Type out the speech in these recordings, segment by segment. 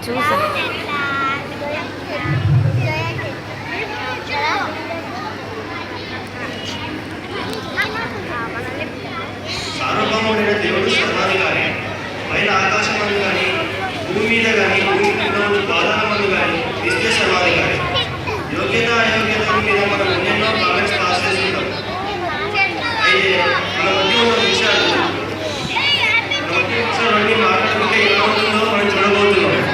చూసా సార్వభౌముడైన దేవుడు సర్వాధికారి. పైన ఆకాశమందు కానీ భూమి మీద కానీ భూమి కింద ఉన్న పాదాలమందు కానీ క్రీస్తే సర్వాధికారి. యోగ్యత అయోగ్యత మీద మనం ఎన్నెన్నో కామెంట్స్ పాస్ చేస్తుంటాం. అయితే మన మధ్య ఉన్న విషయాలు అన్ని మాట్లాడుకుంటే ఎలా ఉంటుందో మనం చూడబోతున్నాం.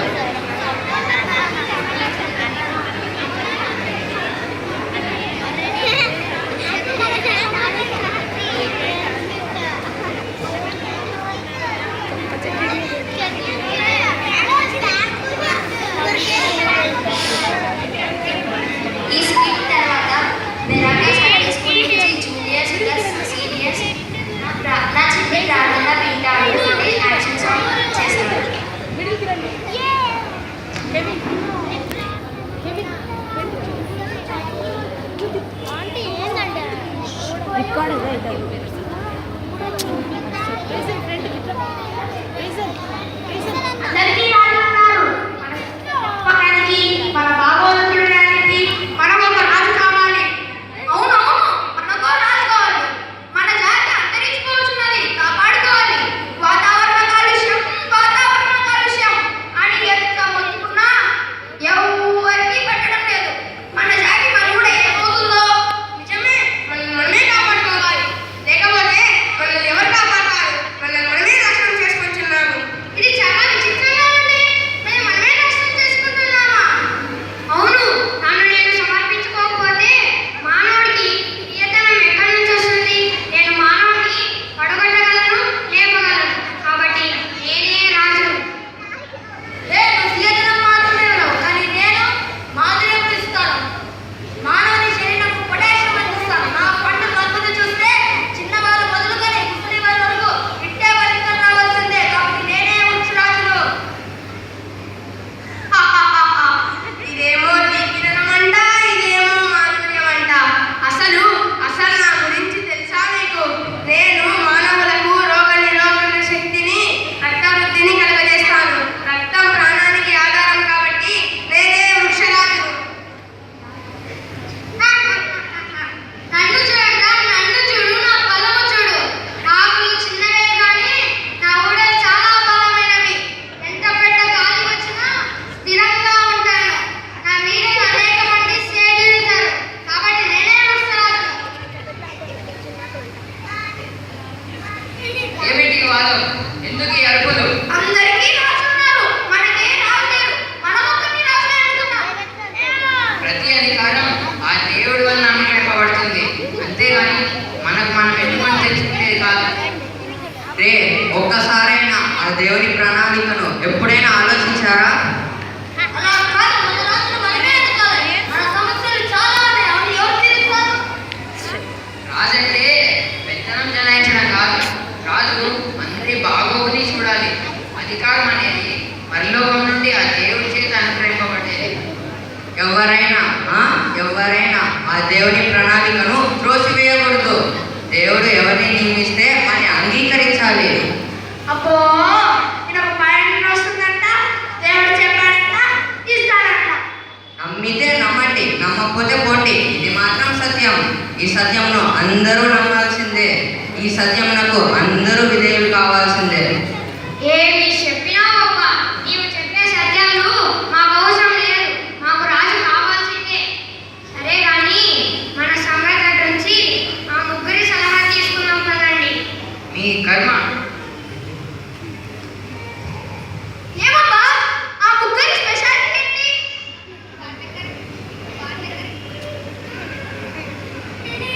ఒక్కసారైనా ఆ దేవుని ప్రణాళికను ఎప్పుడైనా ఆలోచించారా? రాజంటే పెత్తనం జనాయించడం కాదు, రాజు అందరి బాగోగుని చూడాలి. అధికారం అనేది పరలోకం నుండి ఆ దేవుడి చేత అనుగ్రహింపబడేది. ఎవరైనా ఆ దేవుని ప్రణాళికను త్రోసివేయకూడదు. దేవుడు ఎవరిని నియమిస్తే అని అంగీకరించాలి. అబ్బో ఒక పాయింట్ వస్తుందంట, దేవుడు చెప్పాడంట, ఇస్తాడంట. నమ్మితే నమ్మండి, నమ్మకపోతే పోండి. ఇది మాత్రం సత్యం. ఈ సత్యంను అందరూ నమ్మాల్సిందే. ఈ సత్యమునకు అందరూ విధేయులు కావాల్సిందే. ఏమి చెప్పినా గొప్ప, నీవు చెప్పే సత్యాలు మాకు అవసరం లేదు, మాకు రాజు కావాల్సిందే. సరే కానీ మన సమ్రాట్ నుంచి ఆ ముగ్గురి సలహా తీసుకున్నాం కదండి. మీ కర్మ. ఏమబ్బా ఆ ముగ్గురి స్పెషాలిటీ ఏంటి?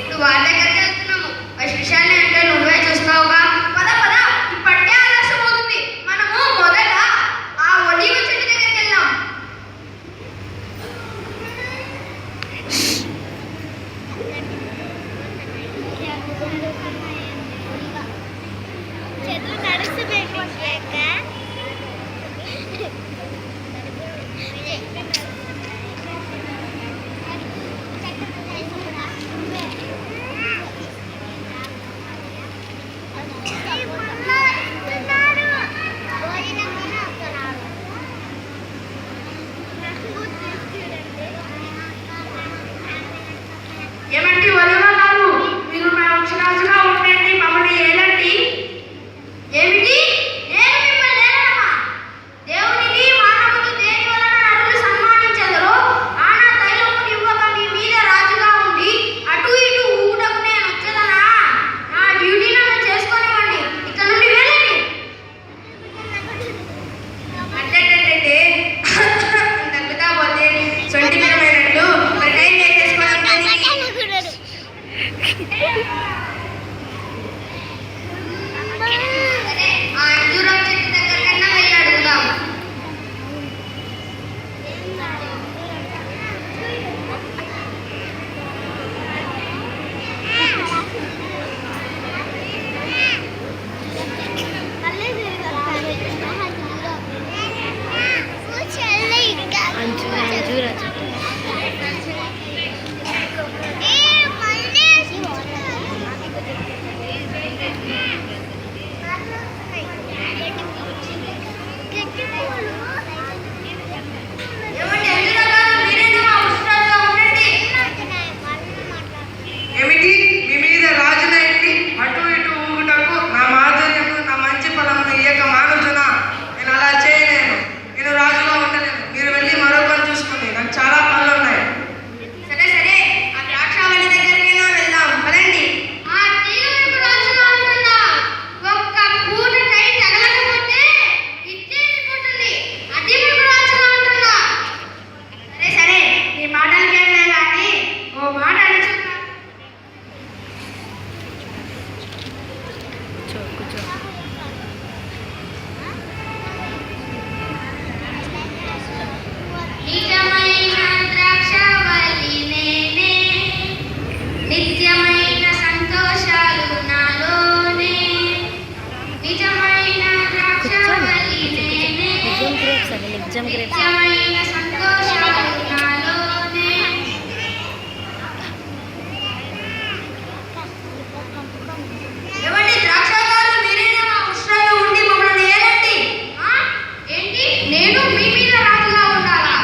నువ్వు వాళ్ళ దగ్గరికి వెళ్తున్నాము, ఆ స్పెషాలిటీ అంటే నువ్వే చూస్తావుగా. పద పద ఇప్పటికే ఏమండి అర్జున గారు మీరేనా మా ఉస్తాదుగా ఉండండి. ఏమిటి మీ మీద రాజున ఎట్టి అటు ఇటు ఊగుటకు నా మాధుర్యము నా మంచి ఫలమును ఇయ్యక మానుచునా? నేను అలా చేయలేను. నేను రాజుగా ఉండలేను. మీరు వెళ్ళి మరో పని చూసుకోండి. నాకు చాలా పనులు ఉన్నాయి. సరే సరే ఆ ద్రాక్షావళి దగ్గరికి వెళ్దాం పదండి. ఆ తీగలకు రాజుగా ఉంటుందా? ఒక్క పూట టై తగలకపోతే ఇట్టే వెళ్ళిపోతుంది. అది మనకు రాజుగా ఉంటుందా? సరే సరే నీ మాటలకేమే కానీ ఓ మాట అడుగుతున్నా. నిజమైన ద్రాక్షావళి నేనే, నిత్యమైన సంతోషాలు నాలోనే. నిజమైన ద్రాక్షావళి నేనే, నిత్యమైన సంతోషాలు నాలోనే. ఏమండి ద్రాక్షాగారు మీరేనా మా ఉష్ణంగా ఉండి మమ్మల్ని ఏలండి? ఏంటి నేను మీ మీద రాజుగా ఉండాలా?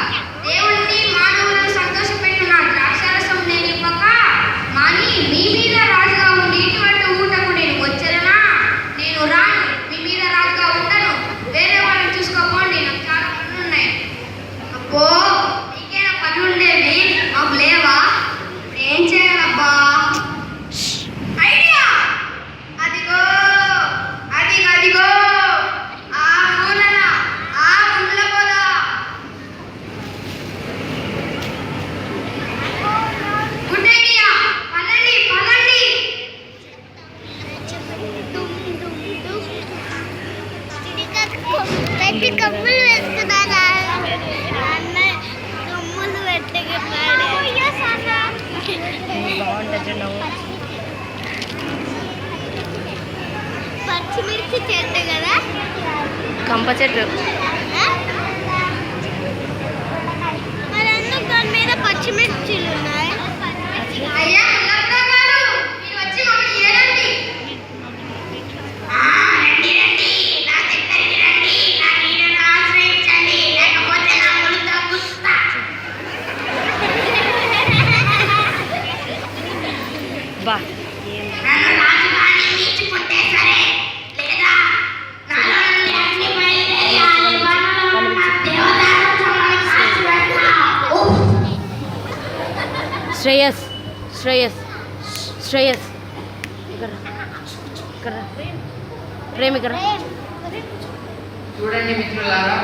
దేవుడిని మానవులను సంతోషపెట్టిన ద్రాక్షారసం నేను ఇవ్వక మాని మీ మీద రాజుగా ఉండి ఇటువంటి ఊటకు నేను వచ్చేదనా? నేను రాను, మీ మీద రాజుగా ఉండను. వేరే వాళ్ళని చూసుకోపోండి, నాకు చాలా పనులు ఉన్నాయి. అబ్బో నీకేనా పనులు ఉండేవి? మాకు లేవా? ఏం చేయాలబ్బా? ఐడియా! అదిగో అదిగో అదిగో ఆ మూలన ఆ గుండ్ల పొద. Good idea. పదండి పదండి. పెట్టి కమ్ములు వేస్తున్నారా అన్న? కమ్ములు పెట్టగా పచ్చిమిర్చి చెట్టు కదా, కంప చెట్టు. మరి అందుకు దాని మీద పచ్చిమిర్చిలు ఉన్నాయి. అయ్యా గుల్లప్ప గారు మీరు వచ్చి మమ్మల్ని ఏలండి. రండి రండి నా దగ్గరికి రండి. నా నీడను ఆశ్రయించండి, లేకపోతే నా ముళ్ళుతో గుస్తా. బా నన్ను రాజుగాని మీచుకుంటే సరే, లేదా నాలో నుండి అగ్ని బయలుదేరి ఆ వనంలో ఉన్న దేవదారులను కాల్చివేస్తా. శ్రేయస్ శ్రేయస్ శ్రేయస్ ఇక్కడ ఇక్కడ ప్రేమ్ ఇక్కడ. చూడండి మిత్రులారా,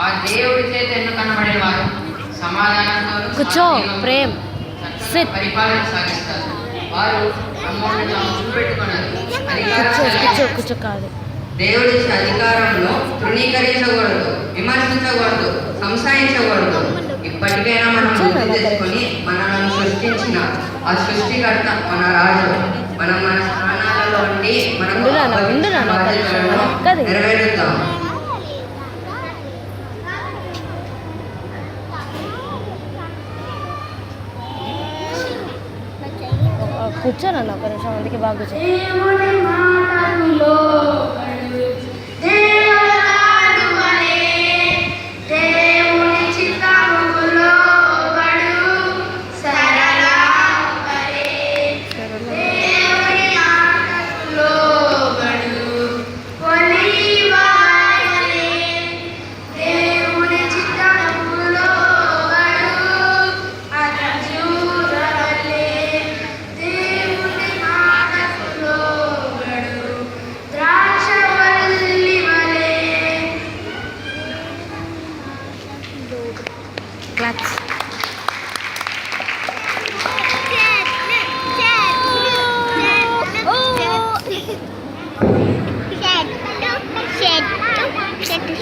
ఆ దేవుడి చేత ఎన్ను కనబడిన వారు సమాధానంతో కూర్చో, ప్రేమ్. Sit. పరిపాలన సాగిస్తారు. వారు అమ్మోని తాము చూపెట్టుకున్నారు. కూర్చో కాదు. దేవుడిచ్చే అధికారంలో తృణీకరించకూడదు, విమర్శించకూడదు, సంశయించకూడదు. ఇప్పటికైనా మనం బుద్ధి తెచ్చుకొని మనల్ని సృష్టించిన ఆ సృష్టికర్త మన రాజు. మనం మన స్థానాలలో ఉండి మనకు అప్పగించిన బాధ్యతలను నెరవేరుద్దాం. కూర్చోనన్న ఒక నిమిషం, అందుకే బాగా కూర్చో. దేవుని మాటల్లో దేవదారు వలె, దేవుని చిత్తములో బడు సరళ వలె. దేవుని మాటల్లో బడు ఒలీవ వలె, దేవుని చిత్తములో బడు అర్జున వలె. దేవుని మాటల్లో బడు ద్రాక్షవల్లి వలె. క్లాప్స్. చెట్టు